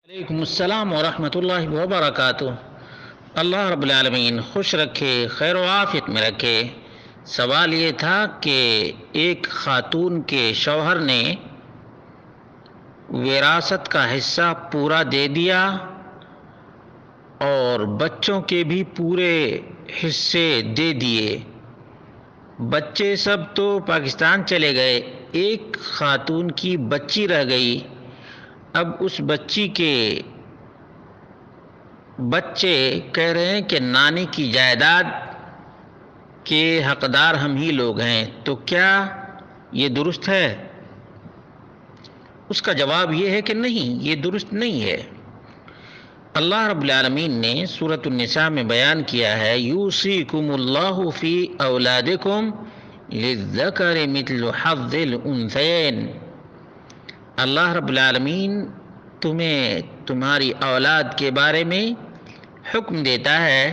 وعلیکم السلام ورحمۃ اللہ وبرکاتہ۔ اللہ رب العالمین خوش رکھے، خیر و عافیت میں رکھے۔ سوال یہ تھا کہ ایک خاتون کے شوہر نے وراثت کا حصہ پورا دے دیا اور بچوں کے بھی پورے حصے دے دیے۔ بچے سب تو پاکستان چلے گئے، ایک خاتون کی بچی رہ گئی۔ اب اس بچی کے بچے کہہ رہے ہیں کہ نانی کی جائیداد کے حقدار ہم ہی لوگ ہیں، تو کیا یہ درست ہے؟ اس کا جواب یہ ہے کہ نہیں، یہ درست نہیں ہے۔ اللہ رب العالمین نے سورۃ النساء میں بیان کیا ہے، یوصیکم اللہ فی اولادکم للذکر مثل حظ الانثیین۔ اللہ رب العالمین تمہیں تمہاری اولاد کے بارے میں حکم دیتا ہے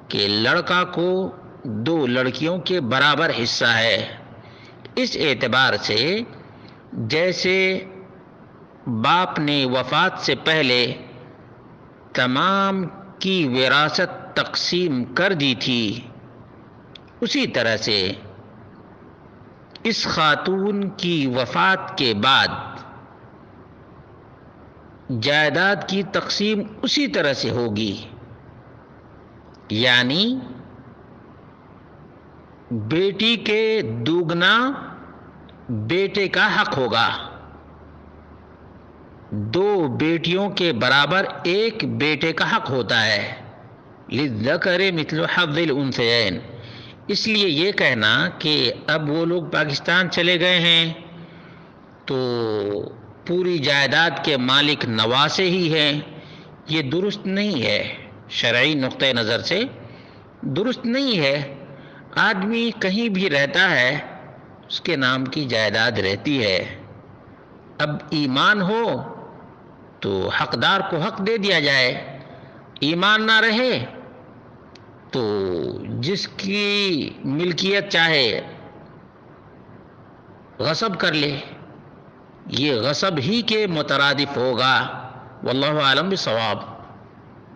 کہ لڑکا کو 2 لڑکیوں کے برابر حصہ ہے۔ اس اعتبار سے جیسے باپ نے وفات سے پہلے تمام کی وراثت تقسیم کر دی تھی، اسی طرح سے اس خاتون کی وفات کے بعد جائیداد کی تقسیم اسی طرح سے ہوگی، یعنی بیٹی کے دوگنا بیٹے کا حق ہوگا، 2 بیٹیوں کے برابر ایک بیٹے کا حق ہوتا ہے، للذکر مثل حظ الانثیین۔ اس لیے یہ کہنا کہ اب وہ لوگ پاکستان چلے گئے ہیں تو پوری جائیداد کے مالک نواسے ہی ہیں، یہ درست نہیں ہے، شرعی نقطہ نظر سے درست نہیں ہے۔ آدمی کہیں بھی رہتا ہے، اس کے نام کی جائیداد رہتی ہے۔ اب ایمان ہو تو حقدار کو حق دے دیا جائے، ایمان نہ رہے تو جس کی ملکیت چاہے غصب کر لے، یہ غصب ہی کے مترادف ہوگا۔ واللہ اعلم بالصواب۔